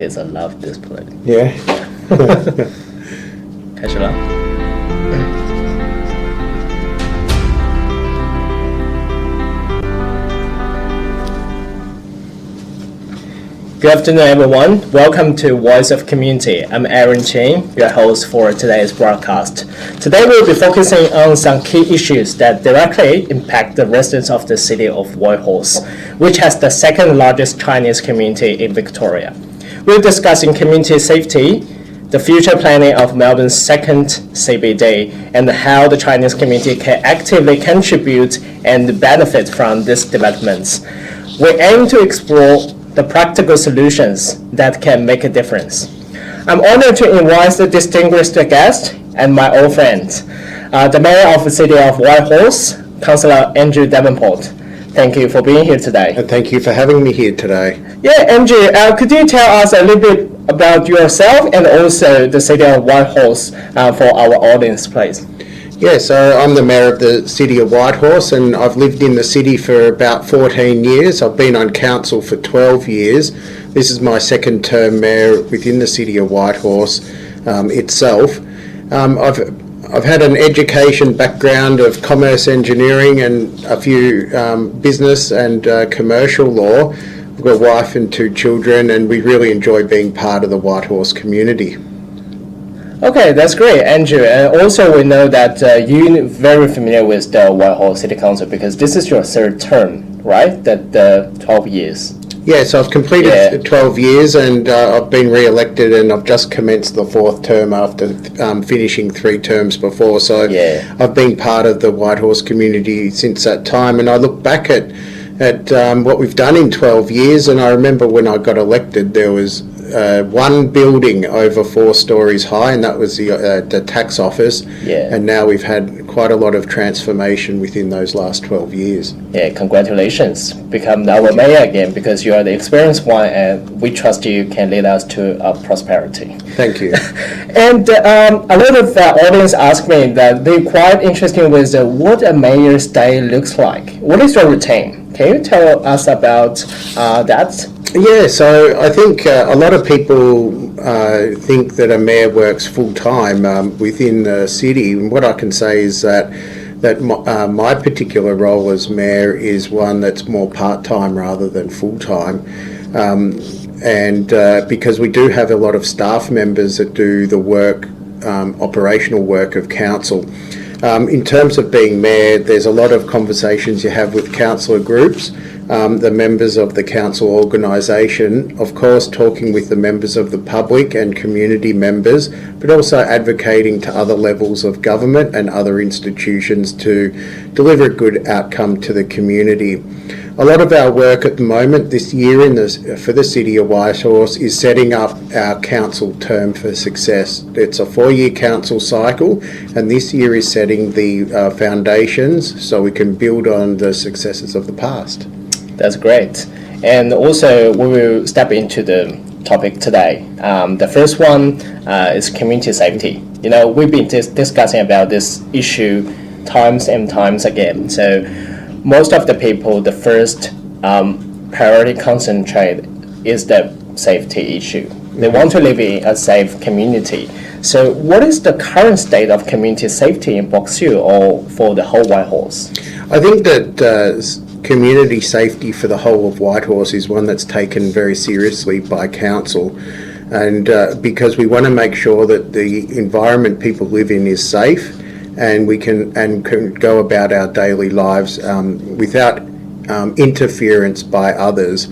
It's a love display. Yeah. 开始了。Good afternoon, everyone. Welcome to Voice of Community. I'm Aaron Ching, your host for today's broadcast. Today we'll be focusing on some key issues that directly impact the residents of the city of Whitehorse, which has the second largest Chinese community in Victoria. We're discussing community safety, the future planning of Melbourne's second CBD, and how the Chinese community can actively contribute and benefit from these developments. We aim to explore the practical solutions that can make a difference. I'm honored to invite the distinguished guest and my old friend, the Mayor of the City of Whitehorse, Councillor Andrew Davenport. Thank you for being here today. And thank you for having me here today. Yeah, Andrew, could you tell us a little bit about yourself and also the City of Whitehorse for our audience, please? Yeah, so I'm the Mayor of the City of Whitehorse and I've lived in the city for about 14 years. I've been on council for 12 years. This is my second term Mayor within the City of Whitehorse itself. I've had an education background of commerce engineering and a few business and commercial law. I've got a wife and 2 children and we really enjoy being part of the Whitehorse community. Okay, that's great, Andrew. And also we know that you're very familiar with the Whitehorse City Council because this is your third term, right? The 12 years. Yeah, so I've completed 12 years and I've been re-elected and I've just commenced the 4th term after finishing 3 terms before. So I've been part of the Whitehorse community since that time, and I look back at what we've done in 12 years, and I remember when I got elected there was one building over 4 stories high, and that was the tax office. Yeah. And now we've had quite a lot of transformation within those last 12 years. Yeah, congratulations. Become our mayor again because you are the experienced one and we trust you can lead us to prosperity. Thank you. And a lot of the audience ask me that they're quite interested with what a mayor's day looks like. What is your routine? Can you tell us about that? Yeah, so I think a lot of people think that a mayor works full-time within the city. And what I can say is that my particular role as mayor is one that's more part-time rather than full-time. And because we do have a lot of staff members that do the work, operational work of council. In terms of being mayor, there's a lot of conversations you have with councillor groups, the members of the council organisation, of course talking with the members of the public and community members, but also advocating to other levels of government and other institutions to deliver a good outcome to the community. A lot of our work at the moment this year for the City of Whitehorse is setting up our council term for success. It's a 4-year council cycle, and this year is setting the foundations so we can build on the successes of the past. That's great. And also we will step into the topic today. The first one is community safety. You know, we've been discussing about this issue times and times again. So most of the people, the first priority concentrate is the safety issue. They want to live in a safe community. So what is the current state of community safety in Box Hill or for the whole Whitehorse? I think that community safety for the whole of Whitehorse is one that's taken very seriously by council, and because we want to make sure that the environment people live in is safe and we can go about our daily lives without interference by others.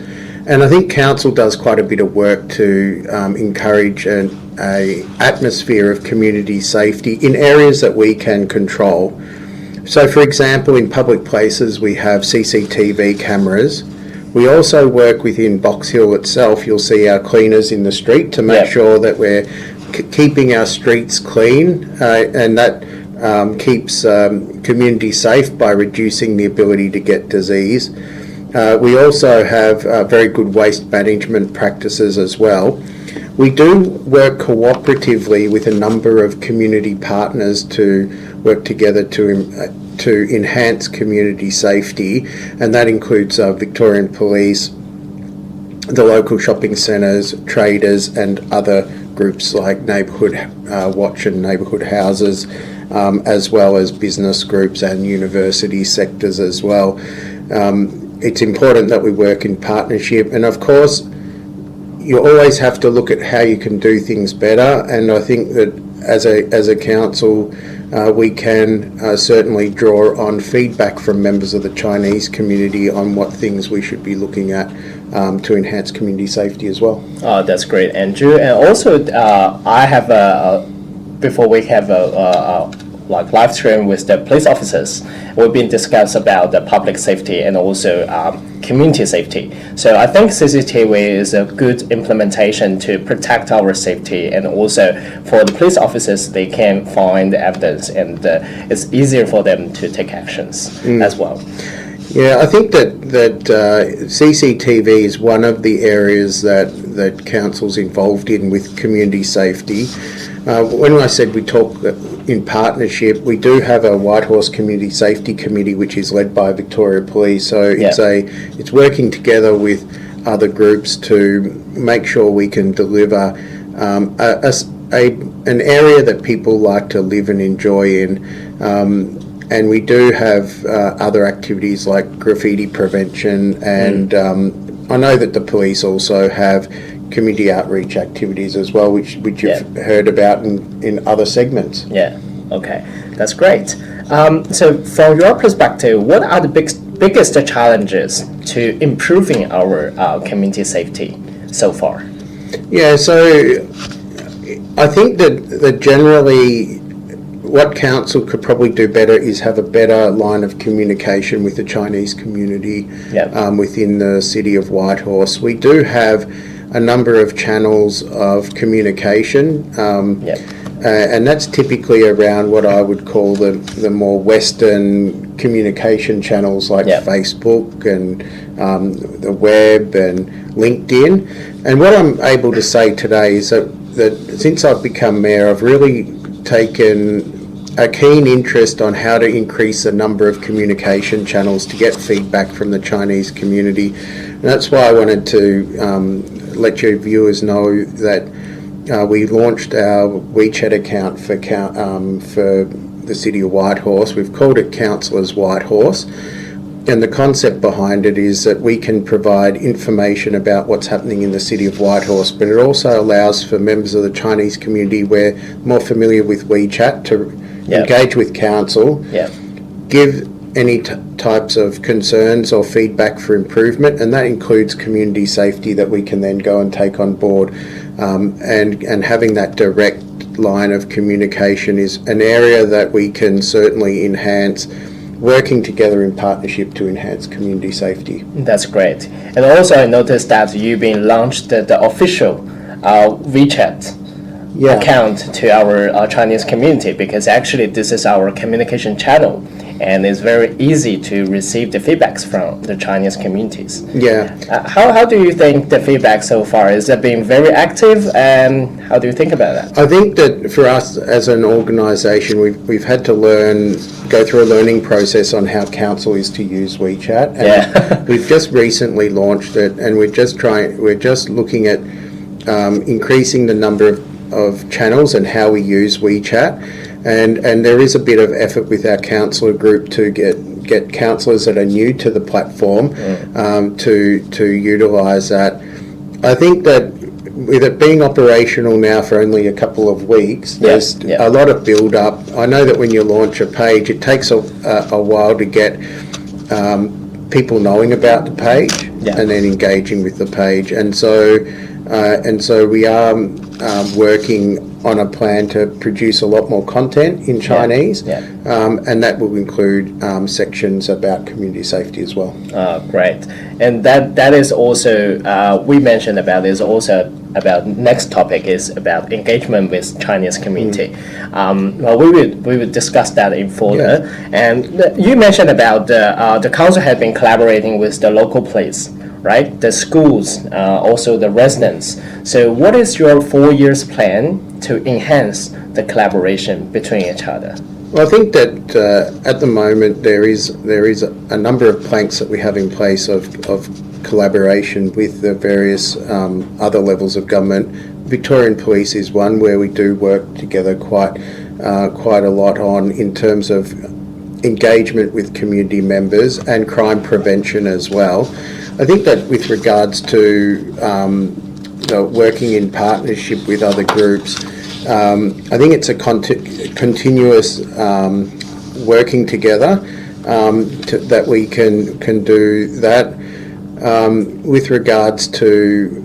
And I think council does quite a bit of work to encourage an atmosphere of community safety in areas that we can control. So for example, in public places we have CCTV cameras. We also work within Box Hill itself. You'll see our cleaners in the street to make sure that we're keeping our streets clean, and that keeps community safe by reducing the ability to get disease. We also have very good waste management practices as well. We do work cooperatively with a number of community partners to work together to enhance community safety, and that includes Victorian Police, the local shopping centres, traders and other groups like Neighbourhood Watch and Neighbourhood Houses, as well as business groups and university sectors as well. It's important that we work in partnership, and of course you always have to look at how you can do things better, and I think that as a council we can certainly draw on feedback from members of the Chinese community on what things we should be looking at to enhance community safety as well. That's great, Andrew. And also, I have before we have a like live stream with the police officers, we've been discussed about the public safety and also community safety. So I think CCTV is a good implementation to protect our safety, and also for the police officers, they can find evidence, and it's easier for them to take actions as well. Yeah, I think that CCTV is one of the areas that council's involved in with community safety. When I said we talk in partnership, we do have a Whitehorse Community Safety Committee, which is led by Victoria Police. So it's working together with other groups to make sure we can deliver an area that people like to live and enjoy in. And we do have other activities like graffiti prevention, and I know that the police also have community outreach activities as well, which you've heard about in other segments. Yeah, okay, that's great. So from your perspective, what are the biggest challenges to improving our community safety so far? Yeah, so I think that generally what council could probably do better is have a better line of communication with the Chinese community within the city of Whitehorse. We do have a number of channels of communication, and that's typically around what I would call the more Western communication channels like Facebook and the web and LinkedIn. And what I'm able to say today is that since I've become mayor, I've really taken a keen interest on how to increase the number of communication channels to get feedback from the Chinese community. And that's why I wanted to let your viewers know that we launched our WeChat account for the city of Whitehorse. We've called it Councillors Whitehorse. And the concept behind it is that we can provide information about what's happening in the city of Whitehorse, but it also allows for members of the Chinese community who are more familiar with WeChat to engage with council, give any types of concerns or feedback for improvement, and that includes community safety that we can then go and take on board. And having that direct line of communication is an area that we can certainly enhance, working together in partnership to enhance community safety. That's great. And also I noticed that you've been launched the official WeChat account to our Chinese community, because actually this is our communication channel, and it's very easy to receive the feedbacks from the Chinese communities. How do you think the feedback so far? Is it being very active, and how do you think about that? I think that for us as an organisation, we've had to go through a learning process on how council is to use WeChat, and we've just recently launched it, and we're just looking at increasing the number of channels and how we use WeChat, and there is a bit of effort with our councillor group to get councillors that are new to the platform to utilise that. I think that with it being operational now for only a couple of weeks, there's a lot of build up. I know that when you launch a page, it takes a while to get people knowing about the page and then engaging with the page, and so we are working on a plan to produce a lot more content in Chinese, and that will include sections about community safety as well. Great. And that is also, we mentioned about is also about next topic is about engagement with Chinese community. Well, we would discuss that in further. And you mentioned about the council had been collaborating with the local police, right? The schools, also the residents. So what is your 4 years plan to enhance the collaboration between each other? Well, I think that at the moment there is a number of planks that we have in place of collaboration with the various other levels of government. Victorian Police is one where we do work together quite a lot on in terms of engagement with community members and crime prevention as well. I think that with regards to working in partnership with other groups, I think it's a continuous working together that we can do that. With regards to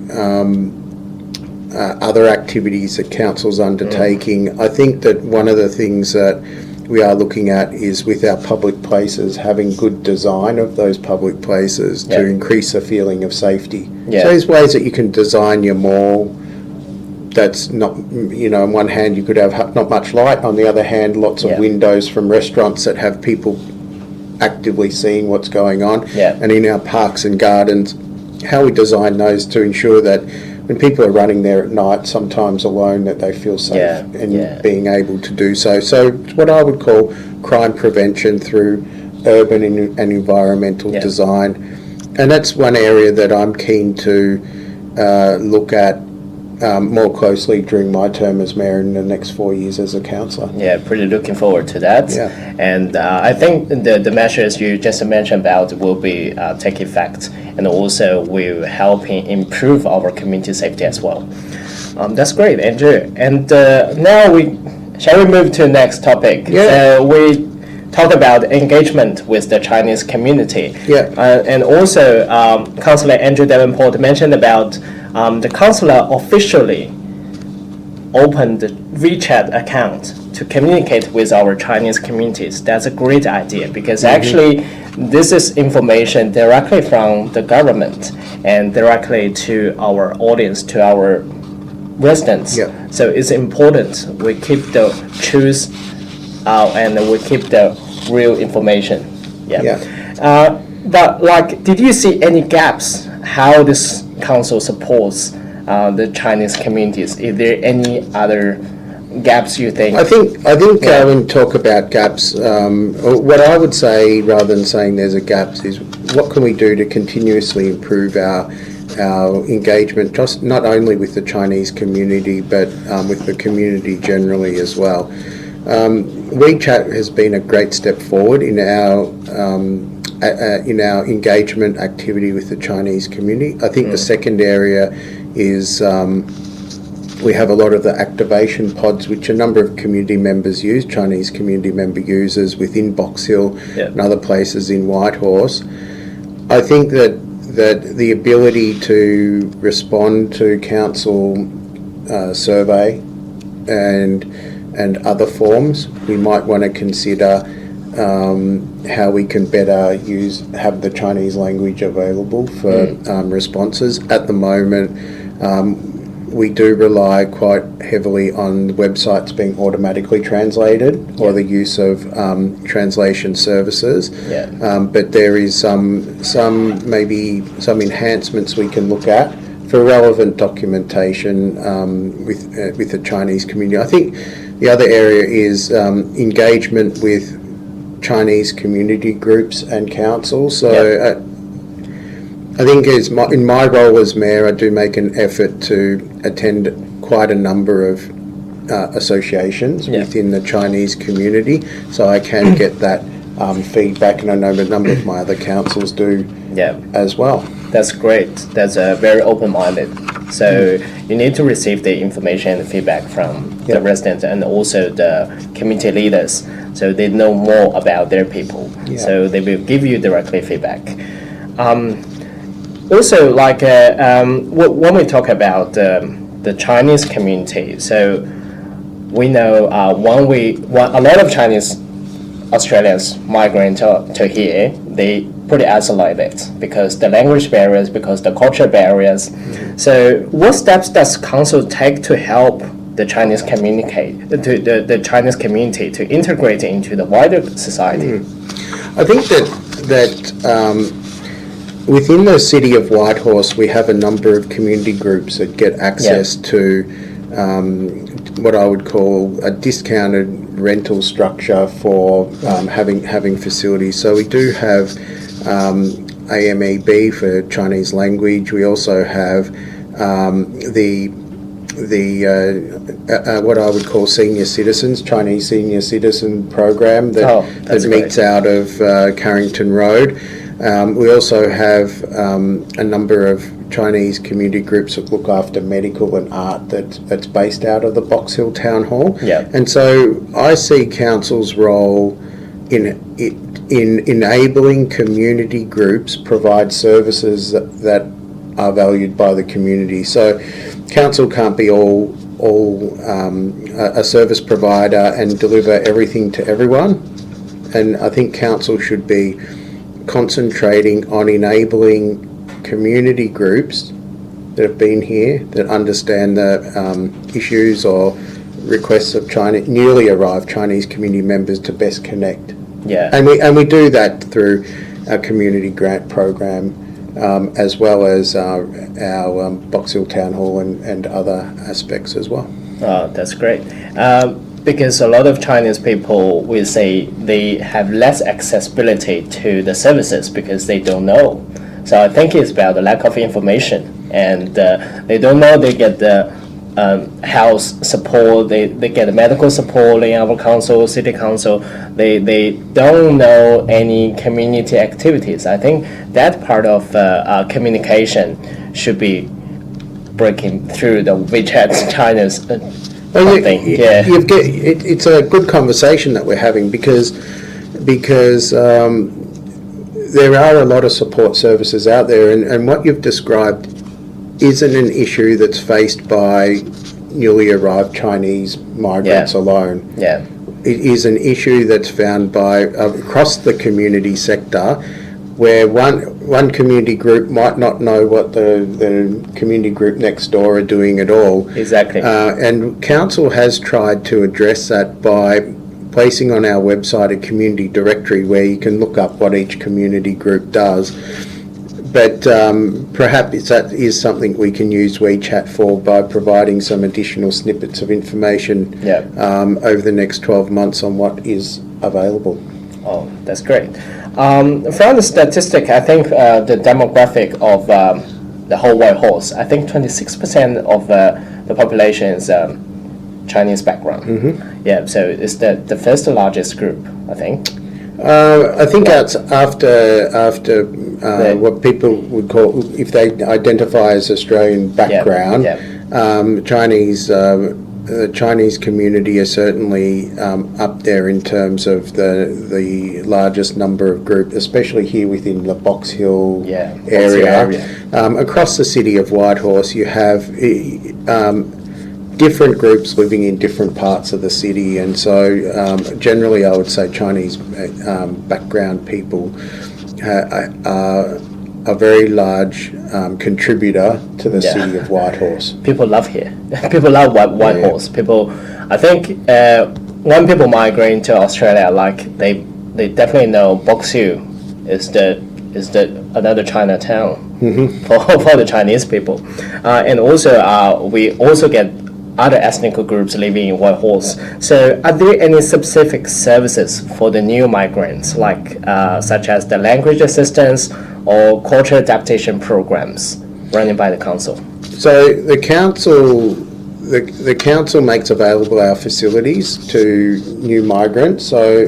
other activities that council's undertaking, I think that one of the things that we are looking at is with our public places, having good design of those public places to increase a feeling of safety. So there's ways that you can design your mall that's not, on one hand you could have not much light, on the other hand lots of windows from restaurants that have people actively seeing what's going on. And in our parks and gardens, how we design those to ensure that when people are running there at night, sometimes alone, that they feel safe and being able to do so. So it's what I would call crime prevention through urban and environmental design. And that's one area that I'm keen to look at more closely during my term as mayor in the next 4 years as a councillor. Yeah, pretty looking forward to that. And I think the measures you just mentioned about will be take effect, and also will help improve our community safety as well. That's great, Andrew. And now shall we move to the next topic? We talk about engagement with the Chinese community. And also Councillor Andrew Davenport mentioned about the councillor officially opened the WeChat account to communicate with our Chinese communities. That's a great idea, because actually this is information directly from the government and directly to our audience, to our residents. So it's important we keep the truth out and we keep the real information. But did you see any gaps how this council supports the Chinese communities? Is there any other gaps you think? I think when we talk about gaps, what I would say, rather than saying there's a gaps, is what can we do to continuously improve our engagement, just not only with the Chinese community but with the community generally as well. WeChat has been a great step forward in our engagement activity with the Chinese community. I think the second area is we have a lot of the activation pods which a number of community members use, Chinese community member users within Box Hill and other places in Whitehorse. I think that the ability to respond to council survey and other forms, we might want to consider how we can better have the Chinese language available for responses. At the moment, we do rely quite heavily on the websites being automatically translated or the use of translation services. But there is some enhancements we can look at for relevant documentation with the Chinese community. I think the other area is engagement with Chinese community groups and councils. So I think in my role as mayor, I do make an effort to attend quite a number of associations within the Chinese community, so I can get that feedback, and I know a number of my other councils do as well. That's great. That's very open-minded. So you need to receive the information and feedback from the residents and also the community leaders, so they know more about their people. So they will give you directly feedback. Also, when we talk about the Chinese community, so we know a lot of Chinese Australians migrate to here, they pretty isolated because the language barriers, because the culture barriers. So what steps does council take to help the Chinese the Chinese community to integrate into the wider society? I think that within the city of Whitehorse, we have a number of community groups that get access to what I would call a discounted rental structure for having facilities. So we do have AMEB for Chinese language. We also have what I would call Chinese senior citizen program that meets out of Carrington Road. We also have a number of Chinese community groups that look after medical and art that's based out of the Box Hill Town Hall. Yeah. And so I see council's role in enabling community groups provide services that are valued by the community. So council can't be all a service provider and deliver everything to everyone. And I think council should be concentrating on enabling community groups that have been here, that understand the issues or requests of newly arrived Chinese community members to best connect. Yeah. And we do that through our community grant program, as well as our Box Hill Town Hall and other aspects as well. Oh, that's great. Because a lot of Chinese people will say they have less accessibility to the services because they don't know. So I think it's about the lack of information, and they don't know they get the health support, they get the medical support in our council, city council. They don't know any community activities. I think that part of communication should be breaking through the WeChat China's thing. Yeah. It's a good conversation that we're having because there are a lot of support services out there, and what you've described isn't an issue that's faced by newly arrived Chinese migrants alone. Yeah. It is an issue that's found by across the community sector, where one community group might not know what the community group next door are doing at all. Exactly. And council has tried to address that by placing on our website a community directory where you can look up what each community group does. But perhaps that is something we can use WeChat for by providing some additional snippets of information over the next 12 months on what is available. Oh, that's great. From the statistic, I think the demographic of the whole Whitehorse, I think 26% of the population is Chinese background. Mm-hmm. Yeah, so it's the first largest group, I think. I think that's after what people would call, if they identify as Australian background, Chinese community is certainly up there in terms of the largest number of groups, especially here within the Box Hill area. Across the city of Whitehorse, you have different groups living in different parts of the city, and so generally I would say Chinese background people are a very large contributor to the city of Whitehorse. People love here. People love Whitehorse. People, I think, when people migrate to Australia, like they definitely know Box Hill is the another Chinatown for the Chinese people, and also we also get other ethnic groups living in Whitehorse. So are there any specific services for the new migrants, like such as the language assistance or cultural adaptation programs running by the council? So the council makes available our facilities to new migrants. So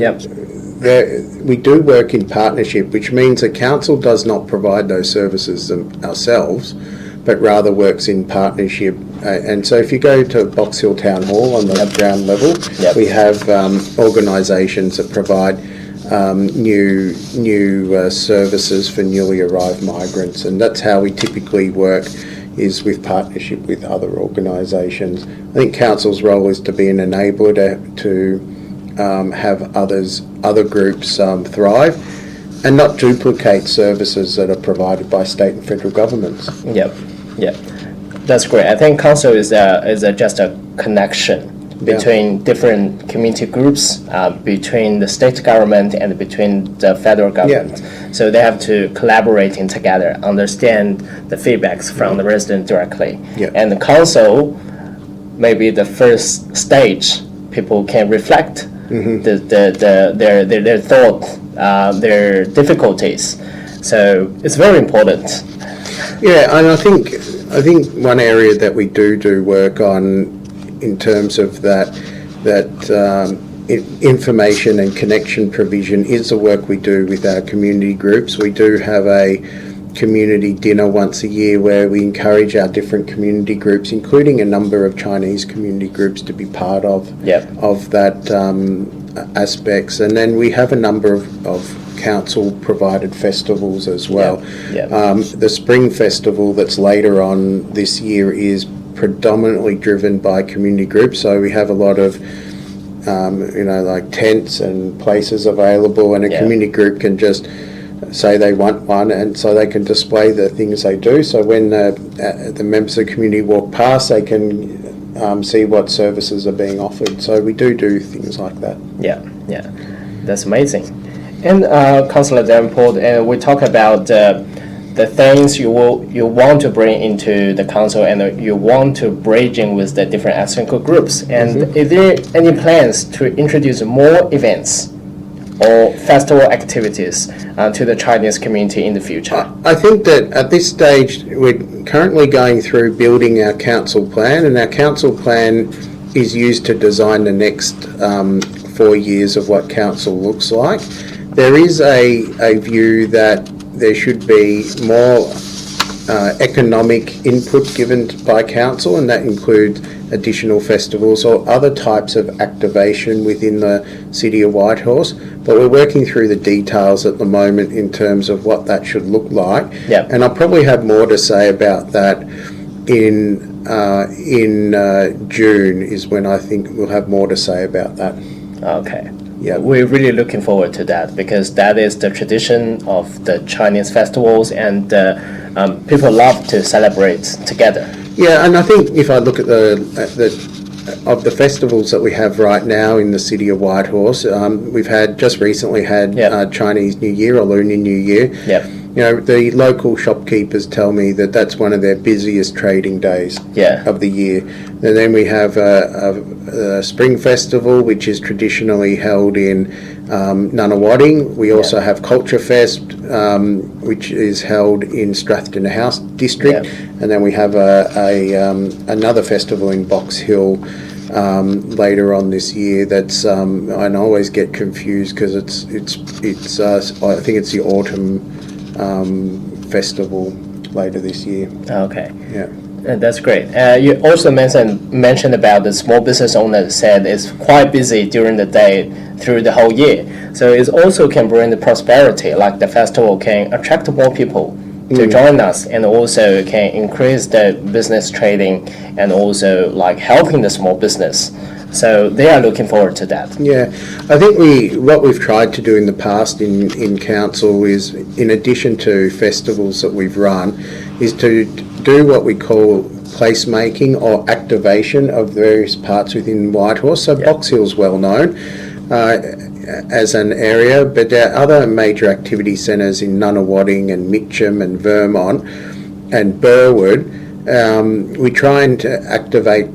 we do work in partnership, which means the council does not provide those services ourselves, but rather works in partnership. And so if you go to Box Hill Town Hall on the ground level, we have organisations that provide new services for newly arrived migrants, and that's how we typically work, is with partnership with other organisations. I think council's role is to be an enabler to have other groups thrive, and not duplicate services that are provided by state and federal governments. That's great. I think council is just a connection between different community groups, between the state government and between the federal government. So they have to collaborating together, understand the feedbacks from the resident directly. And the council, maybe the first stage, people can reflect their thought, their difficulties. So it's very important. Yeah, and I think one area that we do work on in terms of that information and connection provision is the work we do with our community groups. We do have a community dinner once a year where we encourage our different community groups, including a number of Chinese community groups, to be part of that aspects. And then we have a number of council provided festivals as well. The spring festival that's later on this year is predominantly driven by community groups, so we have a lot of like tents and places available, and a community group can just say they want one, and so they can display the things they do. So when the members of the community walk past, they can see what services are being offered. So we do things like that. Yeah, that's amazing. And Councillor Davenport, we talk about the things you want to bring into the council, and you want to bridge in with the different ethnic groups. And is there any plans to introduce more events or festival activities to the Chinese community in the future? I think that at this stage we're currently going through building our council plan, and our council plan is used to design the next 4 years of what council looks like. There is a view that there should be more economic input given by council, and that includes additional festivals or other types of activation within the city of Whitehorse. But we're working through the details at the moment in terms of what that should look like. And I'll probably have more to say about that in June is when I think we'll have more to say about that. Okay. Yeah, we're really looking forward to that, because that is the tradition of the Chinese festivals, and people love to celebrate together. Yeah, and I think if I look at the festivals that we have right now in the city of Whitehorse, we've just recently had Chinese New Year or Lunar New Year. The local shopkeepers tell me that that's one of their busiest trading days of the year. And then we have a spring festival, which is traditionally held in Nunawading. We also have Culture Fest, which is held in Strathton House district. And then we have another festival in Box Hill later on this year. That's I always get confused because it's I think it's the autumn festival later this year. Okay. That's great. You also mentioned about the small business owners said it's quite busy during the day through the whole year. So it also can bring the prosperity, like the festival can attract more people to join us, and also can increase the business trading, and also like helping the small business. So they are looking forward to that. Yeah, I think what we've tried to do in the past in council is, in addition to festivals that we've run, is to do what we call placemaking or activation of various parts within Whitehorse. So Box Hill's well known as an area, but there are other major activity centres in Nunawading and Mitcham and Vermont and Burwood. We try and activate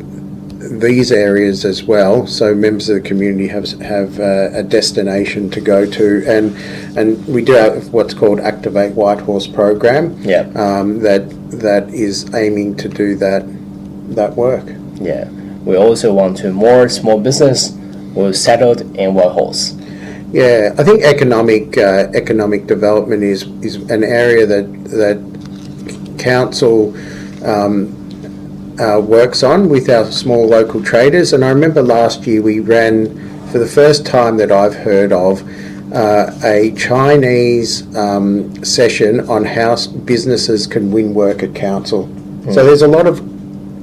these areas as well, so members of the community have a destination to go to, and we do have what's called Activate Whitehorse program. That is aiming to do that work. We also want to more small business were settled in Whitehorse. I think economic development is an area that council works on with our small local traders. And I remember last year we ran, for the first time that I've heard of, a Chinese session on how businesses can win work at council. So there's a lot of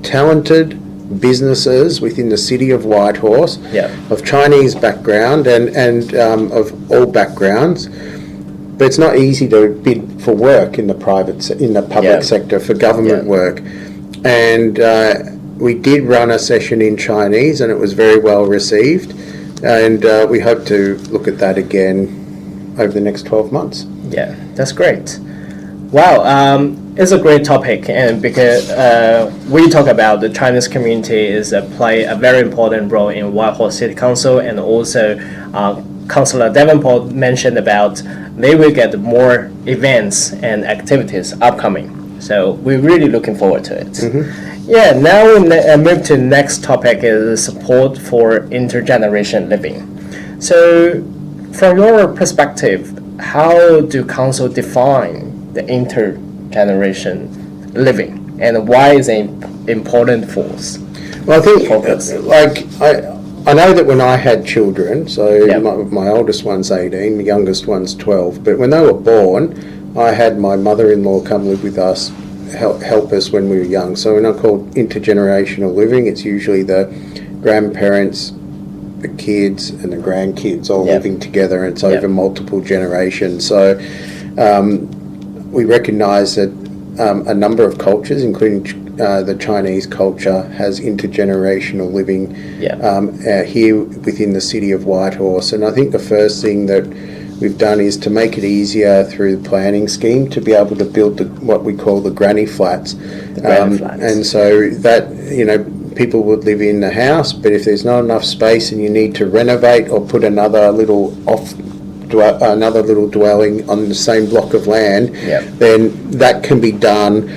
talented businesses within the city of Whitehorse of Chinese background and of all backgrounds. But it's not easy to bid for work in the public sector for government work. And we did run a session in Chinese, and it was very well received. And we hope to look at that again over the next 12 months. That's great. Wow, it's a great topic, and because we talk about the Chinese community play a very important role in Whitehorse City Council, and also Councillor Davenport mentioned about they will get more events and activities upcoming. So we're really looking forward to it. Yeah, now we move to the next topic is support for intergeneration living. So from your perspective, how do council define the intergeneration living and why is it important for us? Well, I think, I know that when I had children, so Yep. my oldest one's 18, the youngest one's 12, but when they were born, I had my mother-in-law come live with us, help us when we were young. So when I call intergenerational living, it's usually the grandparents, the kids and the grandkids all Yep. living together, and it's Yep. over multiple generations. So we recognise that a number of cultures, including the Chinese culture, has intergenerational living here within the city of Whitehorse. And I think the first thing that we've done is to make it easier through the planning scheme to be able to build what we call the granny flats. And so that, people would live in the house, but if there's not enough space and you need to renovate or put another little dwelling on the same block of land, then that can be done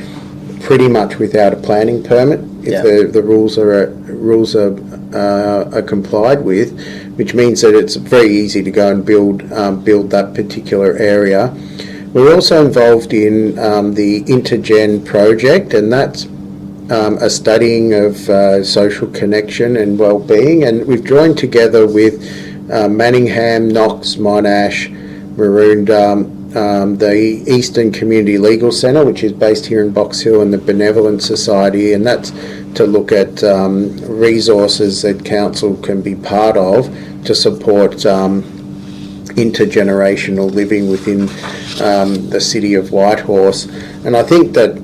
pretty much without a planning permit if the rules are complied with, which means that it's very easy to go and build that particular area. We're also involved in the Intergen project, and that's a studying of social connection and well-being, and we've joined together with Manningham, Knox, Monash, Maroondah, the Eastern Community Legal Centre, which is based here in Box Hill, and the Benevolent Society, and that's to look at resources that council can be part of to support intergenerational living within the city of Whitehorse. And I think that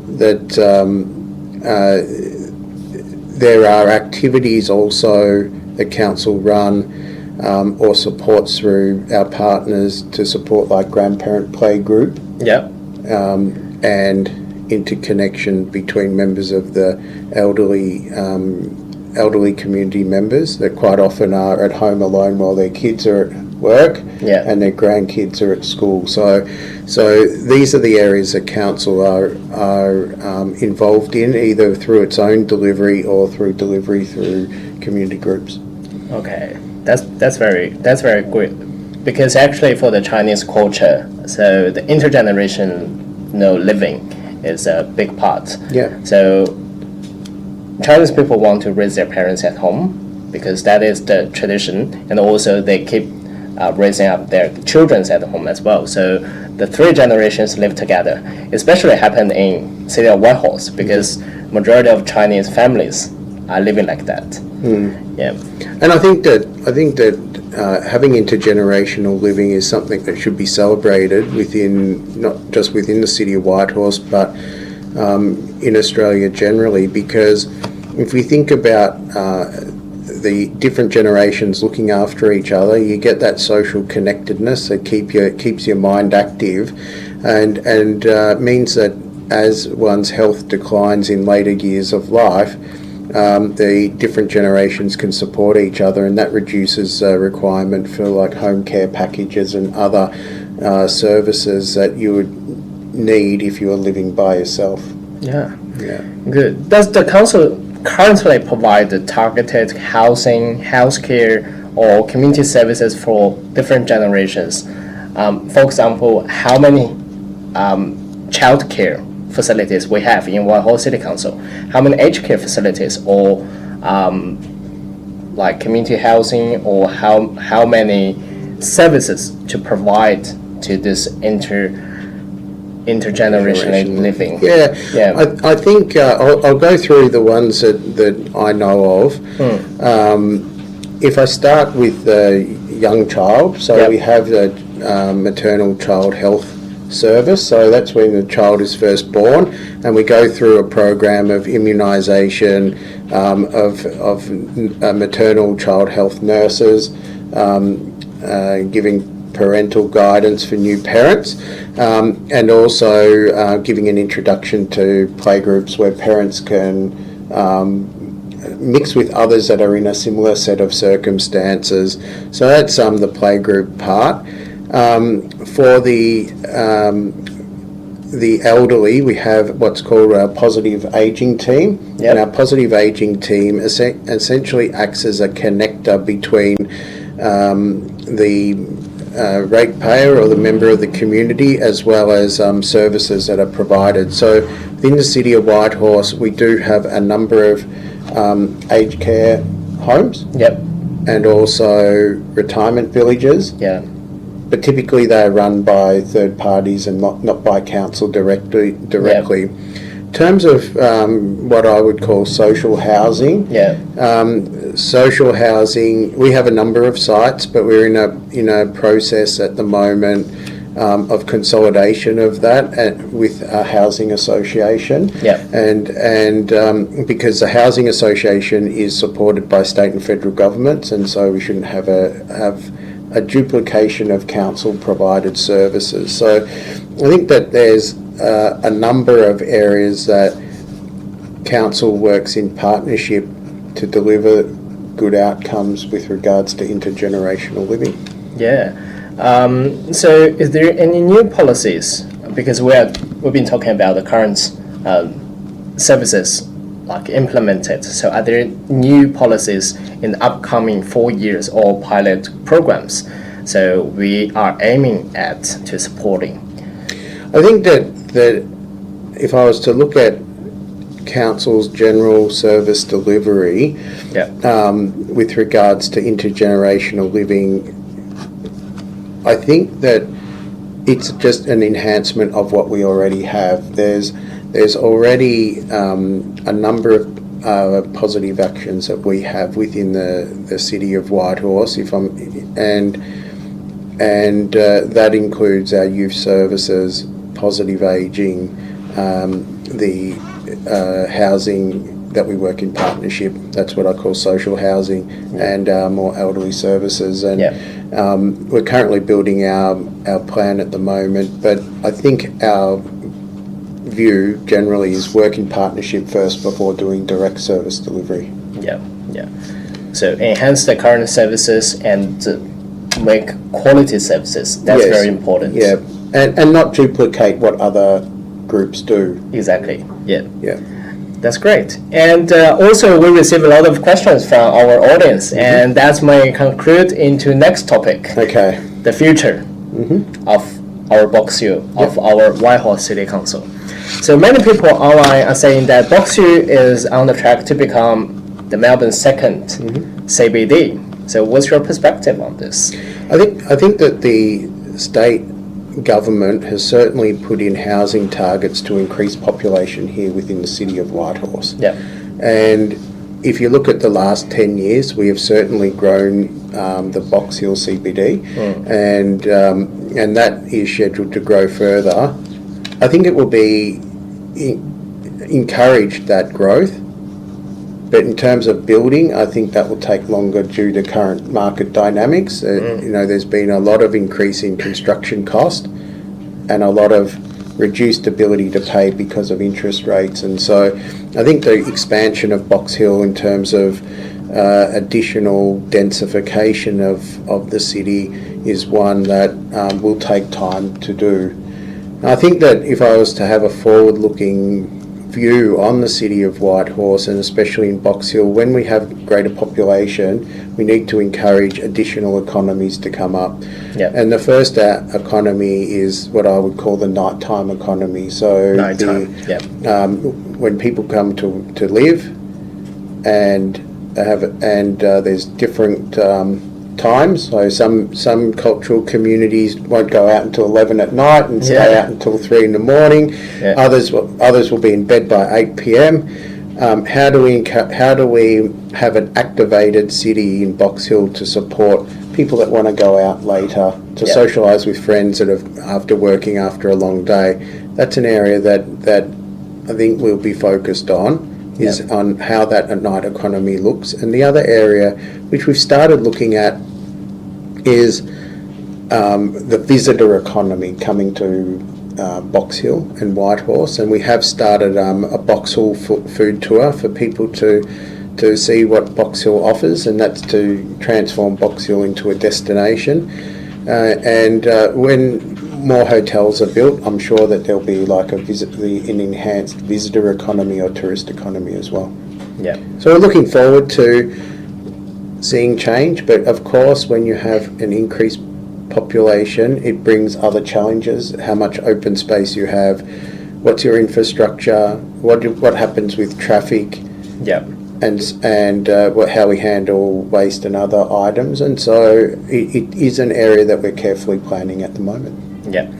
there are activities also that council run or supports through our partners to support, like grandparent play group and interconnection between members of the elderly community members that quite often are at home alone while their kids are at work and their grandkids are at school. So these are the areas that council are involved in, either through its own delivery or through delivery through community groups. Okay, that's very good, because actually for the Chinese culture, so the intergeneration living is a big part. So Chinese people want to raise their parents at home because that is the tradition, and also they keep raising up their children at home as well. So the three generations live together, especially happened in city of Whitehorse because majority of Chinese families are living like that. And I think that having intergenerational living is something that should be celebrated not just within the city of Whitehorse, but in Australia generally, because if we think about the different generations looking after each other, you get that social connectedness that keeps your mind active, and means that as one's health declines in later years of life, the different generations can support each other, and that reduces requirement for like home care packages and other services that you would need if you were living by yourself. Good. Does the council currently provide the targeted housing, healthcare, or community services for different generations? For example, how many childcare facilities we have in Whitehorse City Council? How many aged care facilities, or like community housing, or how many services to provide to this intergenerational living? I think I'll go through the ones that I know of. If I start with the young child, so we have the maternal child health service, so that's when the child is first born, and we go through a program of immunisation, of maternal child health nurses, giving parental guidance for new parents, and also giving an introduction to playgroups where parents can mix with others that are in a similar set of circumstances. So that's the playgroup part. For the elderly, we have what's called a positive aging team. Yep. And our positive aging team essentially acts as a connector between the ratepayer or the member of the community, as well as services that are provided. So within the City of Whitehorse, we do have a number of aged care homes. Yep. And also retirement villages. Yeah. But typically they are run by third parties and not by council directly. Yep. In terms of what I would call social housing, social housing, we have a number of sites, but we're in a process at the moment of consolidation of that with a housing association. And because the housing association is supported by state and federal governments, and so we shouldn't have a duplication of council provided services. So I think that there's a number of areas that council works in partnership to deliver good outcomes with regards to intergenerational living. Yeah. So is there any new policies? Because we've been talking about the current services like implemented. So are there new policies in the upcoming 4 years or pilot programs? So we are aiming at to supporting. I think that if I was to look at council's general service delivery with regards to intergenerational living, I think that it's just an enhancement of what we already have. There's already a number of positive actions that we have within the City of Whitehorse. And that includes our youth services, positive ageing, the housing that we work in partnership. That's what I call social housing, and more elderly services. And we're currently building our plan at the moment, but I think our view generally is work in partnership first before doing direct service delivery. So enhance the current services and make quality services. That's very important. And not duplicate what other groups do. Exactly. That's great. And also we receive a lot of questions from our audience, and that may conclude into next topic. Okay. The future of our Box Hill, of our Whitehorse City Council. So many people online are saying that Box Hill is on the track to become the Melbourne's second CBD. So what's your perspective on this? I think that the state government has certainly put in housing targets to increase population here within the City of Whitehorse. And if you look at the last 10 years, we have certainly grown the Box Hill CBD, and that is scheduled to grow further. I think it will be encouraged, that growth, but in terms of building, I think that will take longer due to current market dynamics. There's been a lot of increase in construction cost and a lot of reduced ability to pay because of interest rates. And so I think the expansion of Box Hill in terms of additional densification of the city is one that will take time to do. I think that if I was to have a forward-looking view on the City of Whitehorse, and especially in Box Hill, when we have greater population, we need to encourage additional economies to come up. And the first economy is what I would call the nighttime economy. So when people come to live, and there's different times. So some cultural communities won't go out until 11 at night and stay out until 3 in the morning. Others will be in bed by 8 p.m. How do we have an activated city in Box Hill to support people that want to go out later to socialise with friends after working after a long day? That's an area that I think we'll be focused on. Is on how that night economy looks. And the other area which we've started looking at is the visitor economy coming to Box Hill and Whitehorse, and we have started a Box Hill food tour for people to see what Box Hill offers, and that's to transform Box Hill into a destination. When more hotels are built, I'm sure that there'll be like an enhanced visitor economy or tourist economy as well. Yeah. So we're looking forward to seeing change, but of course when you have an increased population, it brings other challenges. How much open space you have, what's your infrastructure, what happens with traffic, Yeah. and how we handle waste and other items. And so it is an area that we're carefully planning at the moment. Yeah,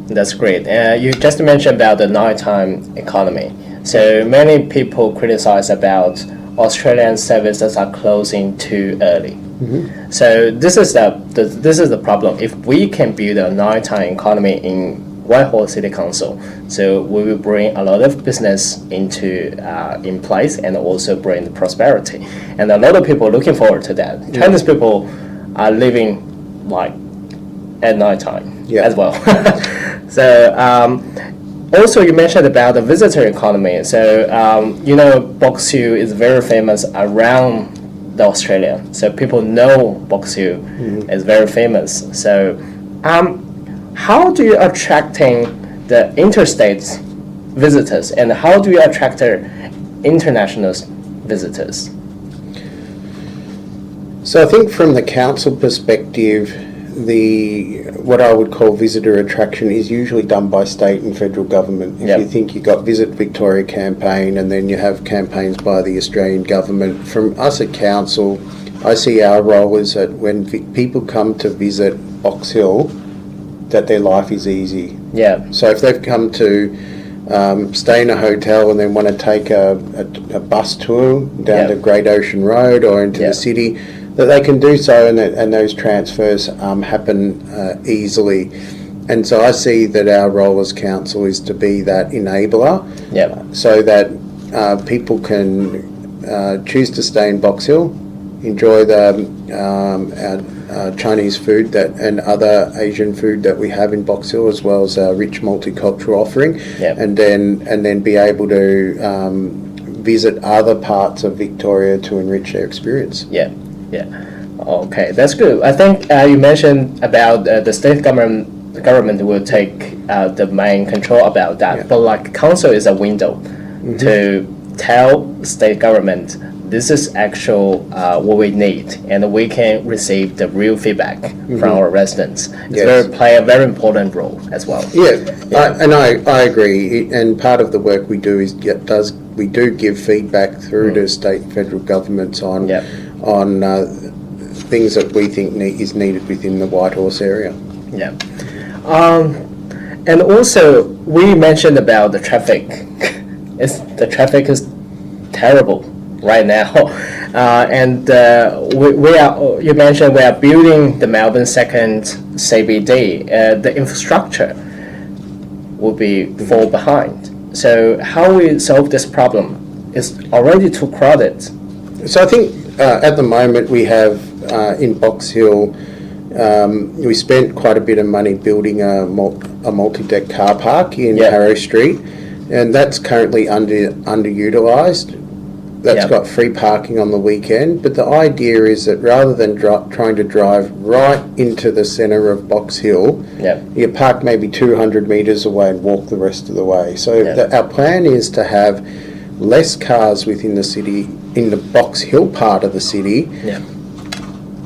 that's great. You just mentioned about the nighttime economy. So many people criticize about Australian services are closing too early. Mm-hmm. So this is the problem. If we can build a nighttime economy in Whitehorse City Council, so we will bring a lot of business into in place and also bring prosperity. And a lot of people are looking forward to that. Mm-hmm. Chinese people are living like at nighttime as well. So also you mentioned about the visitor economy. So Box Hill is very famous around the Australia. So people know Box Hill is very famous. So how do you attracting the interstate visitors and how do you attract international visitors? So I think from the council perspective, what I would call visitor attraction is usually done by state and federal government. If you think you've got Visit Victoria campaign and then you have campaigns by the Australian government, from us at council, I see our role is that when people come to visit Box Hill, that their life is easy. Yeah. So if they've come to stay in a hotel and then want to take a bus tour down to Great Ocean Road or into the city, that they can do so and those transfers happen easily. And so I see that our role as council is to be that enabler so that people can choose to stay in Box Hill, enjoy our Chinese food and other Asian food that we have in Box Hill, as well as our rich multicultural offering, and then be able to visit other parts of Victoria to enrich their experience. Yeah. Okay, that's good. I think you mentioned about the state government will take the main control about that, but like council is a window to tell state government this is actual what we need, and we can receive the real feedback from our residents. It's play a very important role as well. I agree. And part of the work we do we do give feedback through to state and federal governments on things that we think is needed within the Whitehorse area. Yeah. And also we mentioned about the traffic. The traffic is terrible right now, and you mentioned we are building the Melbourne second CBD. The infrastructure will be fall behind. So how we solve this problem is already too crowded. So I think at the moment we have in Box Hill, we spent quite a bit of money building a multi-deck car park in Harrow Street, and that's currently underutilised. That's got free parking on the weekend, but the idea is that rather than trying to drive right into the centre of Box Hill, you park maybe 200 metres away and walk the rest of the way. So our plan is to have less cars within the city, in the Box Hill part of the city,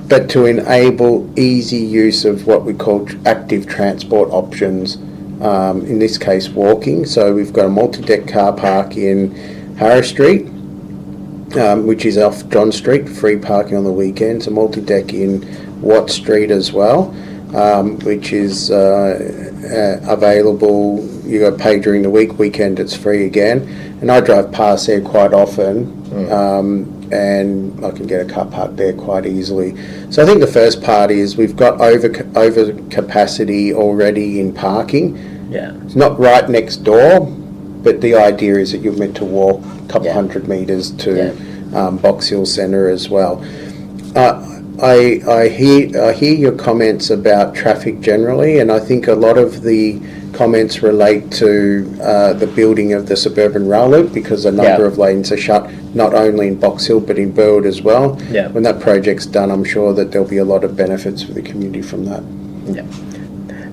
but to enable easy use of what we call active transport options, in this case walking. So we've got a multi-deck car park in Harrow Street, which is off John Street, free parking on the weekends, a multi-deck in Watt Street as well, which is available. You got to pay during the weekend it's free again. And I drive past there quite often, and I can get a car park there quite easily. So I think the first part is we've got over capacity already in parking. It's not right next door, but the idea is that you're meant to walk a couple hundred metres to Box Hill Centre as well. I hear your comments about traffic generally, and I think a lot of the comments relate to the building of the suburban rail loop, because a number of lanes are shut, not only in Box Hill but in Burwood as well. When that project's done, I'm sure that there'll be a lot of benefits for the community from that. Yeah.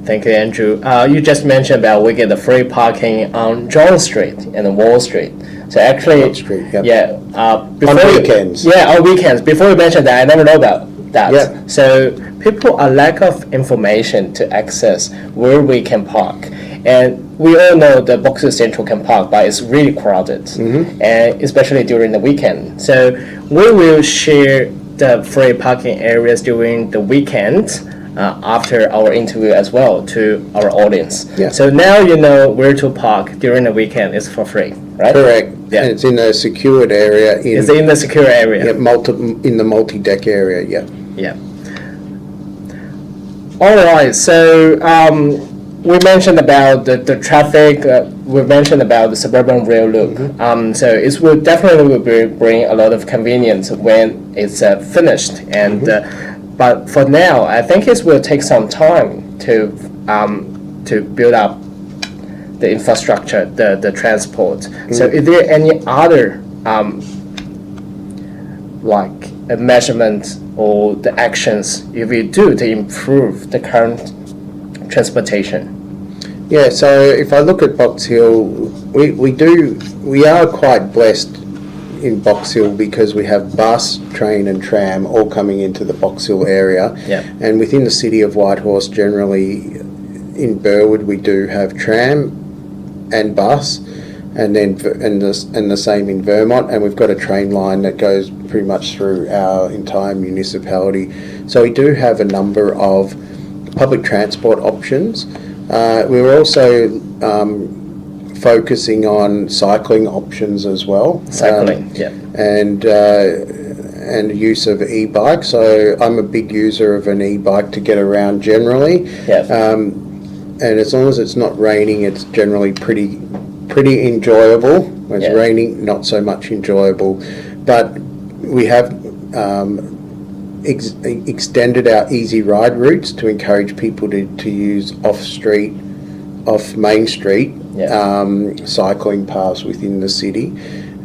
Thank you, Andrew. You just mentioned about we get the free parking on John Street and Wall Street. So actually, Wall Street, yep. yeah, On weekends. Yeah, on weekends. Before you mentioned that, I never know about that. Yep. So people are lack of information to access where we can park, and we all know the Box Hill Central can park, but it's really crowded, and especially during the weekend. So we will share the free parking areas during the weekend. After our interview as well to our audience. Yeah. So now you know where to park during the weekend. It's for free, right? Correct. Yeah. And it's in a secured area. It's in the secure area. In the multi-deck area, yeah. Yeah. All right. So we mentioned about the traffic. We mentioned about the suburban rail loop. So it will definitely bring a lot of convenience when it's finished. And but for now, I think it will take some time to build up the infrastructure, the transport. So is there any other like a measurement or the actions you will do to improve the current transportation? Yeah, so if I look at Box Hill, we are quite blessed in Box Hill because we have bus, train and tram all coming into the Box Hill area. Yeah. And within the city of Whitehorse, generally in Burwood we do have tram and bus, and then and the same in Vermont, and we've got a train line that goes pretty much through our entire municipality. So we do have a number of public transport options. We're also focusing on cycling options as well. Cycling, yeah. And use of e-bike. So I'm a big user of an e-bike to get around generally. Yeah. And as long as it's not raining, it's generally pretty enjoyable. When it's raining, not so much enjoyable. But we have extended our easy ride routes to encourage people to use off Main Street, cycling paths within the city.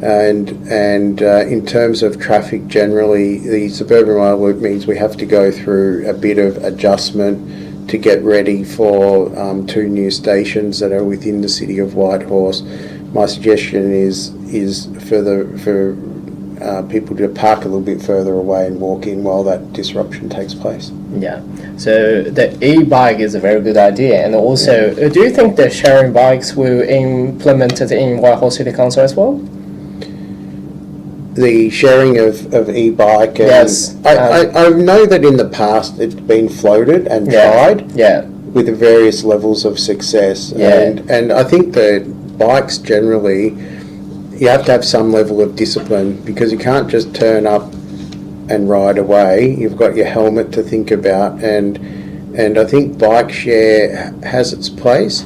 And in terms of traffic generally, the suburban rail loop means we have to go through a bit of adjustment to get ready for 2 new stations that are within the city of Whitehorse. My suggestion is for people to park a little bit further away and walk in while that disruption takes place. Yeah, so the e-bike is a very good idea. And also, do you think the sharing bikes will implement it in Whitehorse City Council as well? The sharing of e-bike, and yes. I know that in the past it's been floated and tried with various levels of success. And I think that bikes generally, you have to have some level of discipline because you can't just turn up and ride away. You've got your helmet to think about, and I think bike share has its place,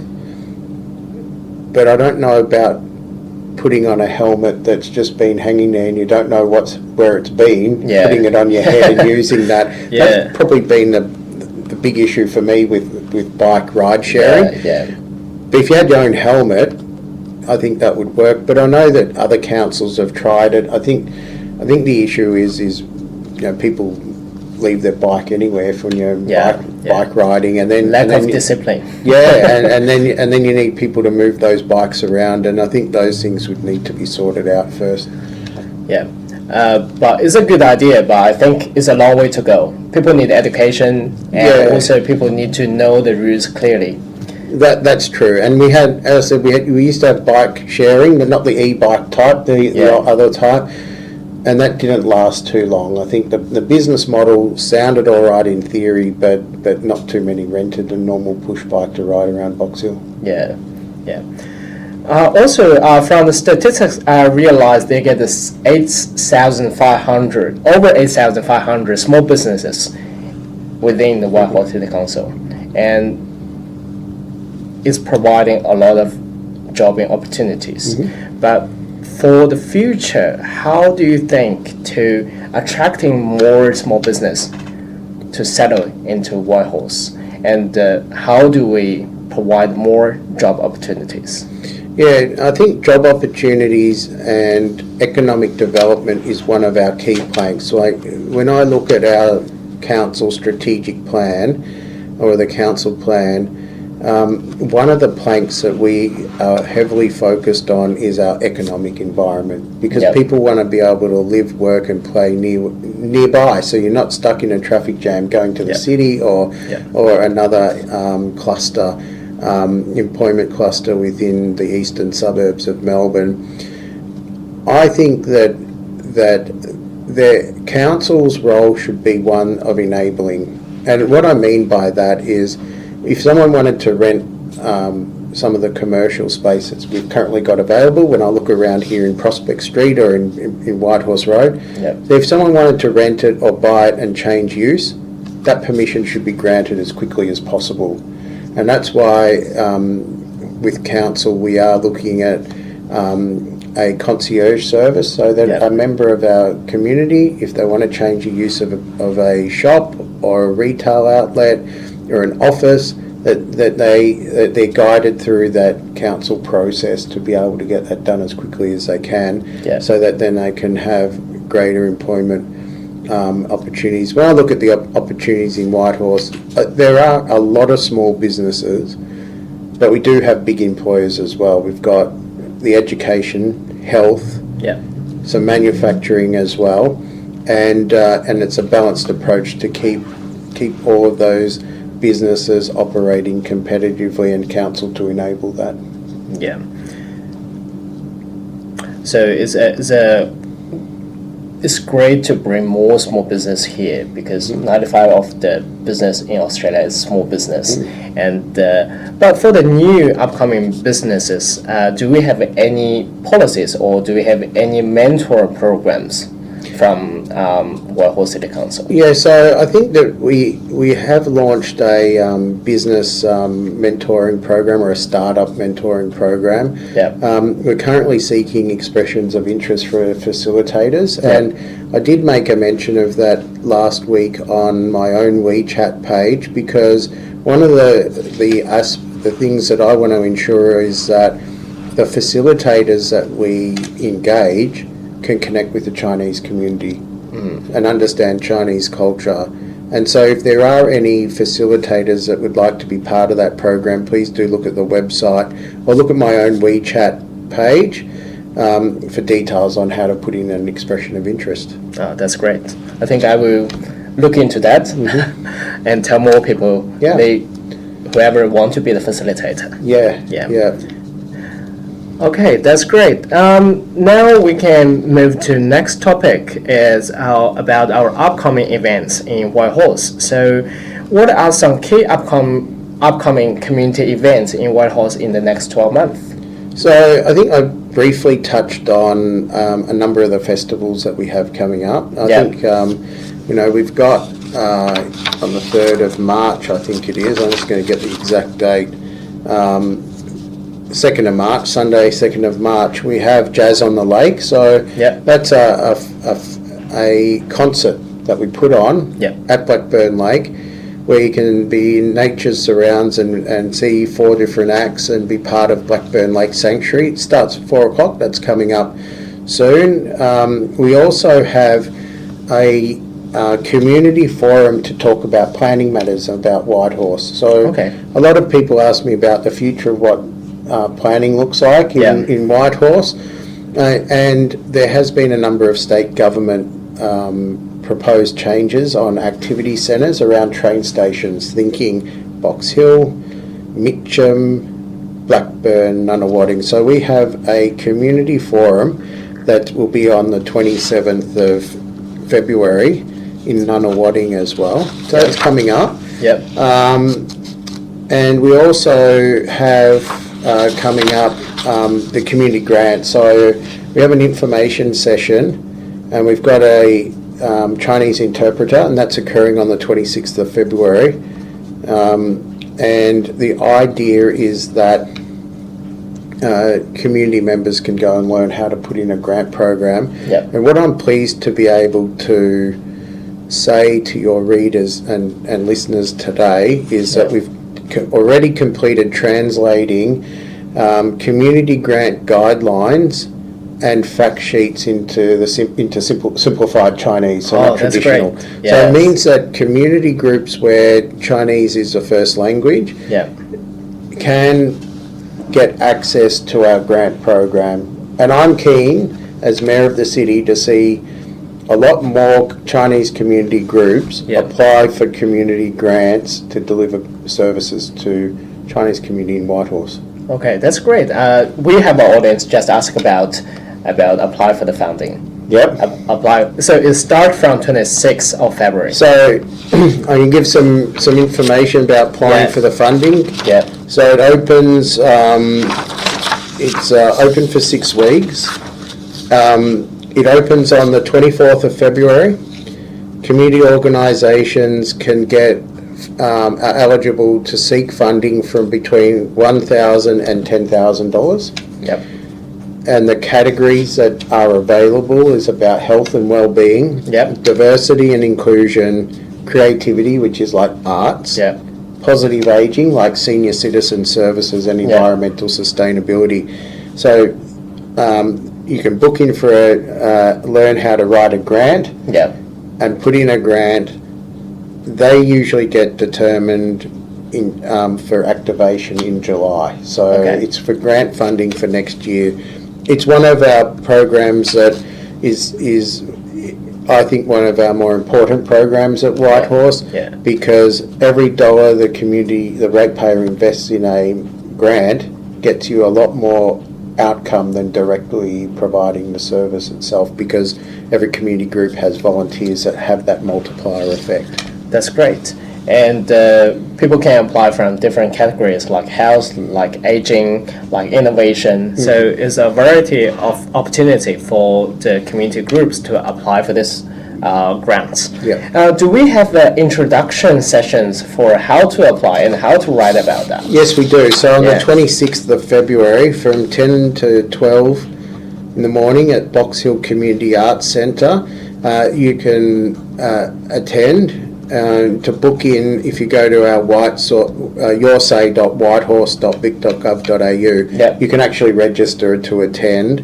but I don't know about putting on a helmet that's just been hanging there and you don't know where it's been, putting it on your head and using that. That's probably been the big issue for me with bike ride sharing. But if you had your own helmet, I think that would work. But I know that other councils have tried it. I think the issue is people leave their bike anywhere from bike riding, and then lack of discipline. and then you need people to move those bikes around, and I think those things would need to be sorted out first. But it's a good idea, but I think it's a long way to go. People need education, and also people need to know the rules clearly. That's true, and we had, as I said, we used to have bike sharing, but not the e-bike type, the other type, and that didn't last too long. I think the business model sounded all right in theory, but not too many rented a normal push bike to ride around Box Hill. Also, from the statistics, I realized they get this over 8,500 small businesses within the Whitehorse City Council, and it's providing a lot of jobbing opportunities. But for the future, how do you think to attracting more small business to settle into Whitehorse, and how do we provide more job opportunities? I think job opportunities and economic development is one of our key planks. Like when I look at our council strategic plan, or the council plan, one of the planks that we are heavily focused on is our economic environment, because people want to be able to live, work and play nearby, so you're not stuck in a traffic jam going to the city or another cluster, employment cluster within the eastern suburbs of Melbourne. I think that the council's role should be one of enabling. And what I mean by that is, if someone wanted to rent some of the commercial spaces we've currently got available, when I look around here in Prospect Street or in Whitehorse Road, so if someone wanted to rent it or buy it and change use, that permission should be granted as quickly as possible. And that's why with council we are looking at a concierge service, so that a member of our community, if they want to change the use of a shop or a retail outlet or an office, that they're guided through that council process to be able to get that done as quickly as they can, so that then they can have greater employment opportunities. When I look at the opportunities in Whitehorse, there are a lot of small businesses, but we do have big employers as well. We've got the education, health, some manufacturing as well, and it's a balanced approach to keep all of those businesses operating competitively, and council to enable that. So it's great to bring more small business here, because 95% of the business in Australia is small business. And but for the new upcoming businesses, do we have any policies or do we have any mentor programs from Whitehorse City Council? So I think that we have launched a business mentoring program, or a startup mentoring program. We're currently seeking expressions of interest for facilitators, and I did make a mention of that last week on my own WeChat page, because one of the things that I want to ensure is that the facilitators that we engage can connect with the Chinese community and understand Chinese culture. And so if there are any facilitators that would like to be part of that program, please do look at the website or look at my own WeChat page for details on how to put in an expression of interest. Oh, that's great. I think I will look into that and tell more people, whoever want to be the facilitator. Okay, that's great. Now we can move to next topic, is about our upcoming events in Whitehorse. So what are some key upcoming community events in Whitehorse in the next 12 months? So I think I briefly touched on a number of the festivals that we have coming up. I think, we've got on the 3rd of March, I think it is, I'm just going to get the exact date, 2nd of March, Sunday, 2nd of March, we have Jazz on the Lake. So that's a concert that we put on at Blackburn Lake, where you can be in nature's surrounds and see 4 different acts and be part of Blackburn Lake Sanctuary. It starts at 4 o'clock, that's coming up soon. We also have a community forum to talk about planning matters about Whitehorse. So a lot of people ask me about the future of what planning looks like in Whitehorse, and there has been a number of state government proposed changes on activity centres around train stations, thinking Box Hill, Mitcham, Blackburn, Nunawading. So we have a community forum that will be on the 27th of February in Nunawading as well. So that's coming up. And we also have coming up the community grant. So we have an information session, and we've got a Chinese interpreter, and that's occurring on the 26th of February. And the idea is that community members can go and learn how to put in a grant program. And what I'm pleased to be able to say to your readers and listeners today is that we've already completed translating community grant guidelines and fact sheets into simplified Chinese, so not that's traditional. great. So Yes. it means that community groups where Chinese is the first language Yeah. can get access to our grant program. And I'm keen, as Mayor of the City, to see a lot more Chinese community groups apply for community grants to deliver services to Chinese community in Whitehorse. Okay, that's great. We have our audience just ask about apply for the funding. Yep. Apply. So it starts from 26th of February. So I can give some information about applying for the funding. Yeah. So it opens, it's open for 6 weeks. It opens on the 24th of February. Community organisations can get are eligible to seek funding from between $1,000 and $10,000. Yep. And the categories that are available is about health and well-being, diversity and inclusion, creativity, which is like arts, positive ageing, like senior citizen services and environmental sustainability. So you can book in for learn how to write a grant and put in a grant. They usually get determined for activation in July. So it's for grant funding for next year. It's one of our programs that is I think one of our more important programs at Whitehorse because every dollar the ratepayer invests in a grant gets you a lot more outcome than directly providing the service itself, because every community group has volunteers that have that multiplier effect. That's great. And people can apply from different categories like health, like aging, like innovation. So it's a variety of opportunity for the community groups to apply for this grants. Do we have introduction sessions for how to apply and how to write about that? Yes, we do. So on the 26th of February from 10 to 12 in the morning at Box Hill Community Arts Centre, you can attend. To book in, if you go to our yoursay.whitehorse.vic.gov.au, you can actually register to attend.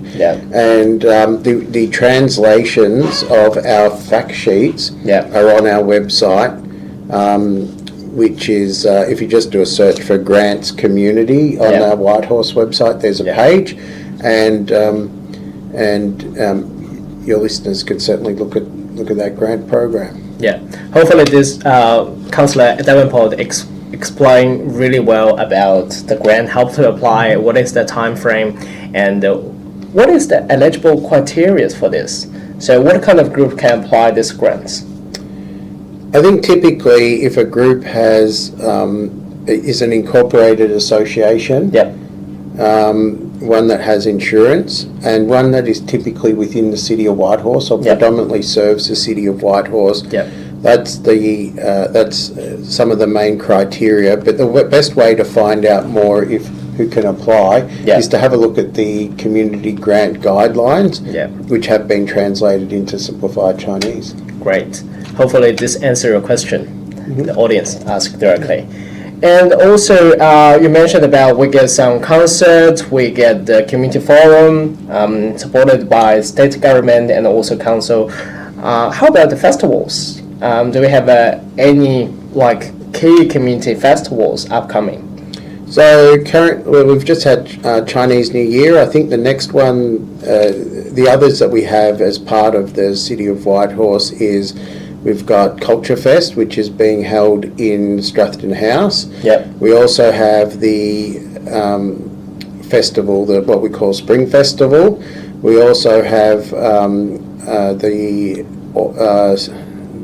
And the translations of our fact sheets are on our website, which is, if you just do a search for Grants Community on our Whitehorse website, there's a page, and your listeners can certainly look at that grant program. Hopefully this Councillor Davenport explained really well about the grant, how to apply, what is the time frame, and what is the eligible criteria for this. So what kind of group can apply these grants? I think typically if a group is an incorporated association, one that has insurance, and one that is typically within the City of Whitehorse or predominantly serves the City of Whitehorse. That's some of the main criteria. But the best way to find out more who can apply is to have a look at the community grant guidelines, which have been translated into simplified Chinese. Great. Hopefully this answers your question. The audience asked directly. And also, you mentioned about we get some concerts, we get the community forum supported by state government and also council. How about the festivals? Do we have any key community festivals upcoming? So currently, we've just had Chinese New Year. I think the next one, the others that we have as part of the City of Whitehorse is. We've got Culture Fest, which is being held in Strathton House. We also have the festival, what we call Spring Festival. We also have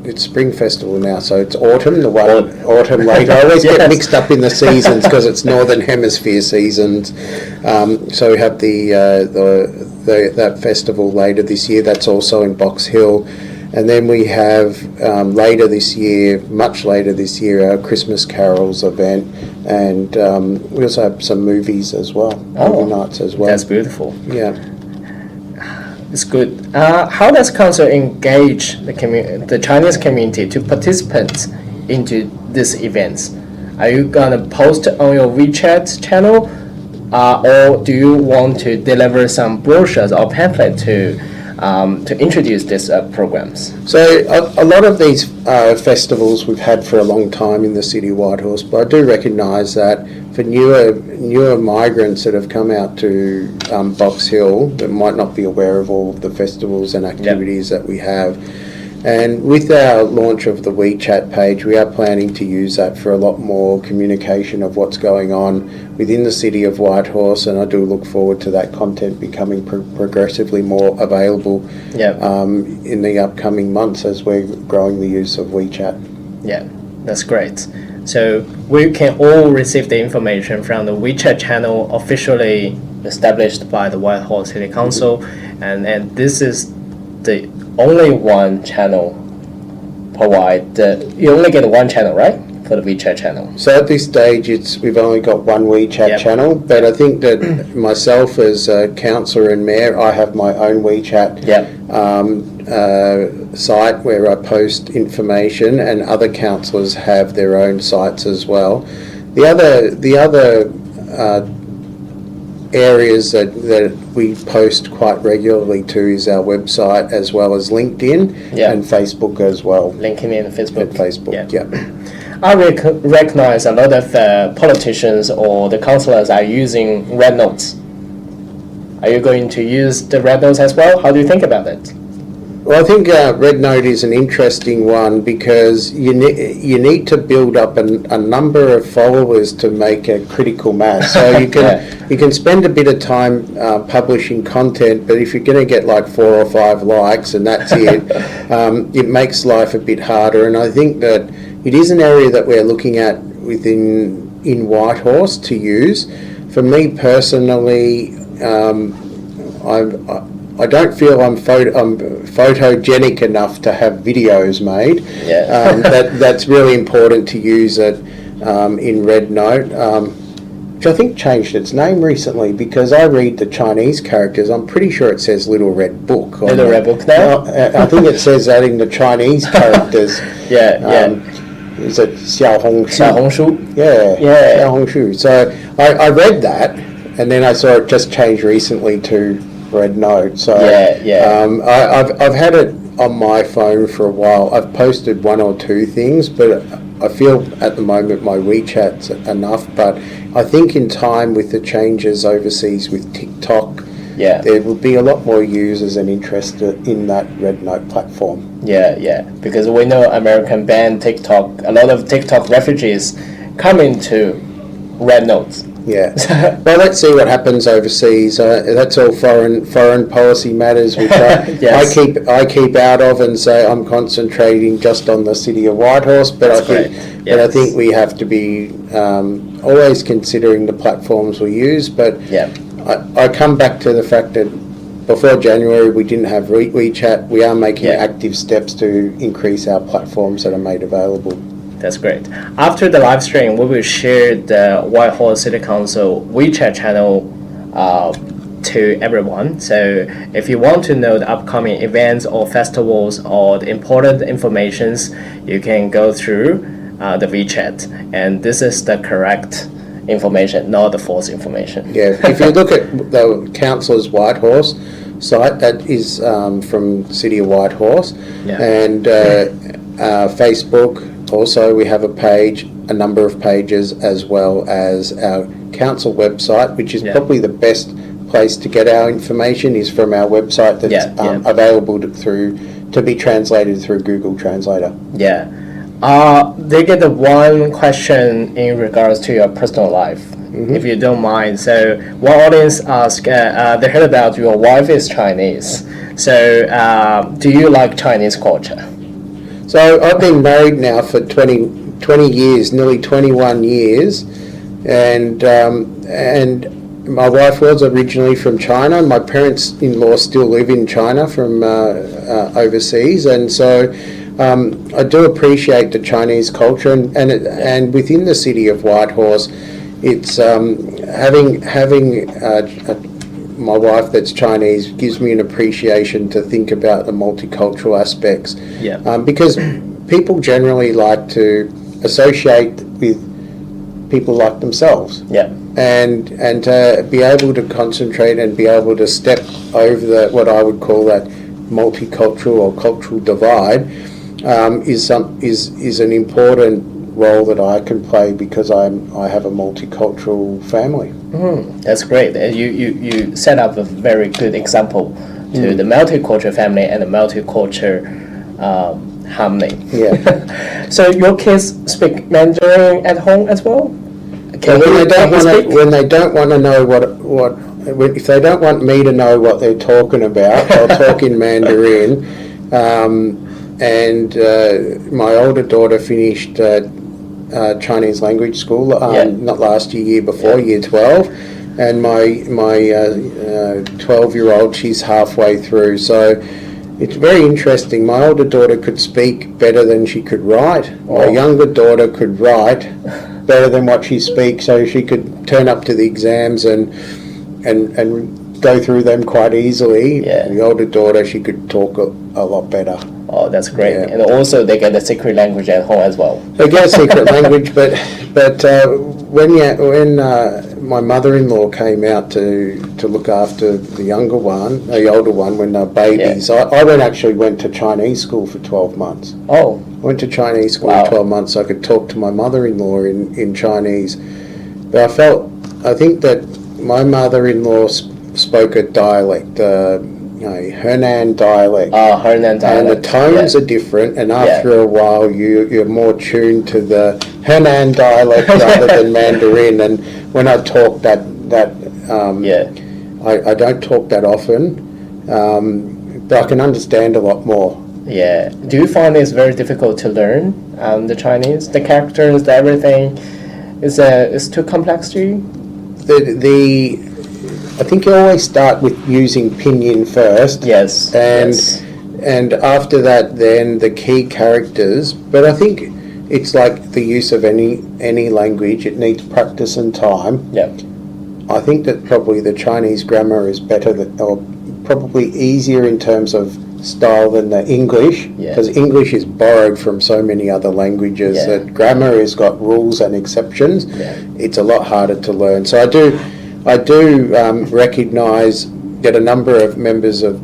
it's Spring Festival now, so it's autumn. Autumn later. I always get mixed up in the seasons because it's Northern Hemisphere seasons. So we have that festival later this year. That's also in Box Hill. And then we have much later this year, our Christmas Carols event, and we also have some movies as well, movie nights as well. That's beautiful. It's good. How does council engage the Chinese community to participate into these events? Are you gonna post on your WeChat channel or do you want to deliver some brochures or pamphlet to introduce these programs? So a lot of these festivals we've had for a long time in the city of Whitehorse, but I do recognise that for newer migrants that have come out to Box Hill that might not be aware of all of the festivals and activities that we have. And with our launch of the WeChat page, we are planning to use that for a lot more communication of what's going on within the city of Whitehorse, and I do look forward to that content becoming progressively more available in the upcoming months as we're growing the use of WeChat. Yeah, that's great. So we can all receive the information from the WeChat channel officially established by the Whitehorse City Council, and this is the only one channel you only get one channel, right, for the WeChat channel? So at this stage, we've only got one WeChat channel, but I think that myself as a councillor and mayor, I have my own WeChat site where I post information, and other councillors have their own sites as well. The other areas that we post quite regularly to is our website, as well as LinkedIn and Facebook as well. LinkedIn and Facebook. And Facebook, I recognize a lot of politicians or the councillors are using red notes. Are you going to use the red notes as well? How do you think about it? Well, I think Red Note is an interesting one because you need to build up a number of followers to make a critical mass. So you can spend a bit of time publishing content, but if you're going to get like 4 or 5 likes and that's it, it makes life a bit harder. And I think that it is an area that we're looking at in Whitehorse to use. For me personally, I don't feel I'm photogenic enough to have videos made. That's really important to use it in Red Note, which I think changed its name recently because I read the Chinese characters. I'm pretty sure it says Little Red Book. Little Red Book now? I think it says that in the Chinese characters. Is it Xiaohongshu? Xiaohongshu? Yeah. Xiaohongshu. So I read that, and then I saw it just change recently to Red Note. So I've had it on my phone for a while. I've posted 1 or 2 things, but I feel at the moment my WeChat's enough. But I think in time with the changes overseas with TikTok, there will be a lot more users and interest in that Red Note platform. Because we know American banned TikTok. A lot of TikTok refugees come into Red Notes. Well, let's see what happens overseas. That's all foreign policy matters, which I keep out of, and say I'm concentrating just on the city of Whitehorse. But I think we have to be always considering the platforms we use. But I come back to the fact that before January we didn't have WeChat. We are making active steps to increase our platforms that are made available. That's great. After the live stream, we will share the Whitehorse City Council WeChat channel to everyone. So if you want to know the upcoming events or festivals or the important informations, you can go through the WeChat. And this is the correct information, not the false information. If you look at the Councillors Whitehorse site, that is from City of Whitehorse, and Facebook. Also, we have a number of pages, as well as our council website, which is probably the best place to get our information is from our website that's available to be translated through Google Translator. They get one question in regards to your personal life, if you don't mind. So one audience asked, they heard about your wife is Chinese. So do you like Chinese culture? So I've been married now for 20 years, nearly 21 years, and my wife was originally from China. My parents-in-law still live in China from overseas, and so I do appreciate the Chinese culture, and within the city of Whitehorse, it's having my wife that's Chinese gives me an appreciation to think about the multicultural aspects. Because people generally like to associate with people like themselves. and to be able to concentrate and be able to step over what I would call that multicultural or cultural divide is an important role that I can play because I have a multicultural family. That's great. You set up a very good example to the multicultural family and the multicultural harmony. Yeah. So your kids speak Mandarin at home as well? When they don't want to know if they don't want me to know what they're talking about, they'll talk in Mandarin. And my older daughter finished Chinese language school not last year before, year 12, and my 12-year-old, she's halfway through. So it's very interesting. My older daughter could speak better than she could write. My younger daughter could write better than what she speaks, so she could turn up to the exams and go through them quite easily. Yeah. The older daughter, she could talk a lot better. Oh, that's great. Yeah. And also they get a secret language at home as well. They get a secret language, but when my mother-in-law came out to look after the older one, when they're babies, I actually went to Chinese school for 12 months. Oh. I went to Chinese school for 12 months so I could talk to my mother-in-law in Chinese. But I think that my mother-in-law spoke a dialect, Henan dialect. Henan dialect. And the tones are different, and after a while you're more tuned to the Henan dialect rather than Mandarin. And when I talk I don't talk that often, but I can understand a lot more. Yeah. Do you find it's very difficult to learn the Chinese? The characters, everything is too complex to you? I think you always start with using pinyin first. Yes. And after that, then the key characters. But I think it's like the use of any language. It needs practice and time. Yeah. I think that probably the Chinese grammar is better or probably easier in terms of style than the English, because English is borrowed from so many other languages that grammar has got rules and exceptions. It's a lot harder to learn. So I do recognise that a number of members of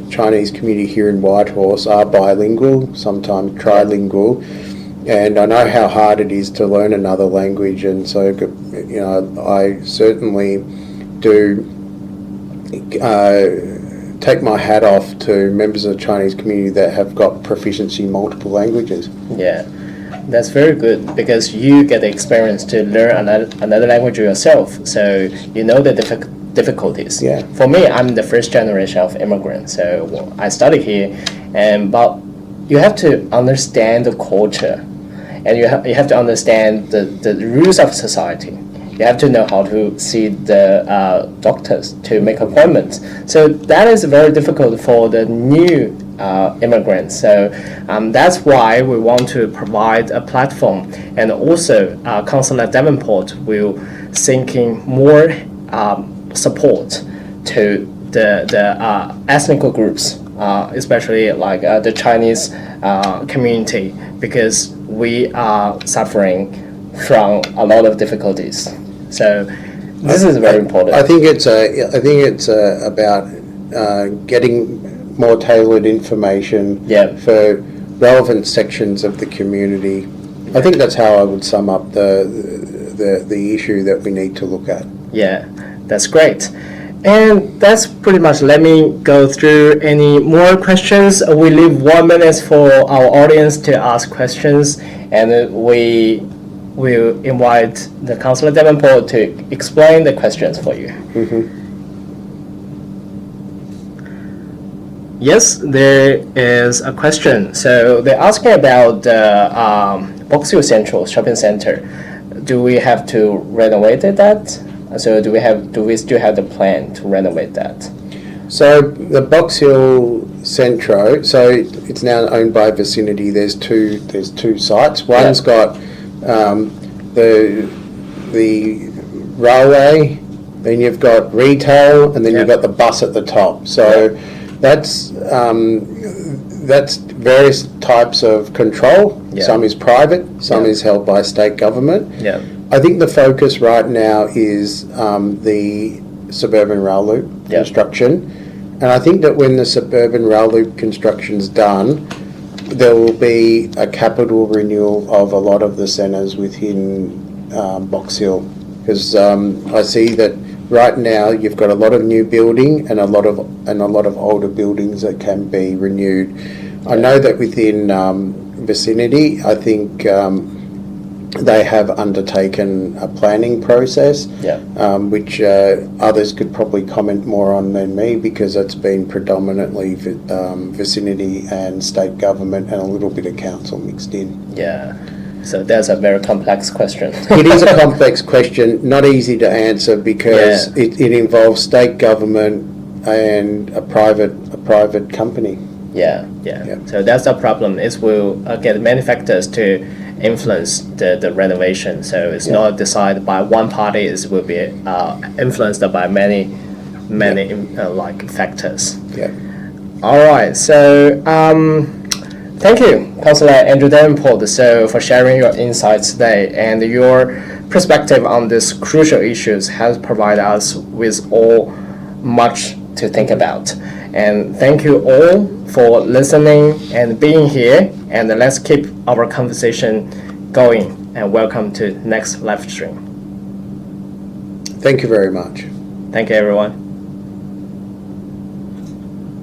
Chinese community here in Whitehorse are bilingual, sometimes trilingual, and I know how hard it is to learn another language, and so I certainly do take my hat off to members of the Chinese community that have got proficiency in multiple languages. Yeah, that's very good because you get the experience to learn another language yourself, so you know the difficulties. Yeah. For me, I'm the first generation of immigrant, so I studied here, but you have to understand the culture, and you have to understand the rules of society. You have to know how to see the doctors to make appointments. So that is very difficult for the new immigrants. So that's why we want to provide a platform, and also Councillor Davenport will seeking more support to the ethnic groups, especially like the Chinese community, because we are suffering from a lot of difficulties. So this is very important. I think it's about getting more tailored information for relevant sections of the community. I think that's how I would sum up the issue that we need to look at. Yeah, that's great. And that's pretty much. Let me go through any more questions. We leave 1 minute for our audience to ask questions, and we will invite the Councillor Davenport to explain the questions for you. Mm-hmm. Yes, there is a question. So they're asking about the Box Hill Central Shopping Center. Do we have to renovate that? So do we still have the plan to renovate that? So the Box Hill Centro, so it's now owned by Vicinity. There's two sites. One's got the railway, then you've got retail, and then you've got the bus at the top. So that's various types of control. Some is private, some is held by state government. I think the focus right now is the suburban rail loop construction. And I think that when the suburban rail loop construction's done, there will be a capital renewal of a lot of the centres within Box Hill. Because I see that right now you've got a lot of new building and a lot of older buildings that can be renewed. I know that within vicinity, I think they have undertaken a planning process, which others could probably comment more on than me, because it's been predominantly vicinity and state government and a little bit of council mixed in. Yeah, so that's a very complex question. It is a complex question, not easy to answer, because it involves state government and a private company. Yeah. So that's the problem, is we'll get many factors to influence the renovation. So it's not decided by one party, it will be influenced by many like factors. Yeah. All right, so thank you, Councillor Andrew Davenport, for sharing your insights today, and your perspective on these crucial issues has provided us with all much to think about. And thank you all for listening and being here, and let's keep our conversation going, and welcome to next live stream. Thank you very much. Thank you, everyone.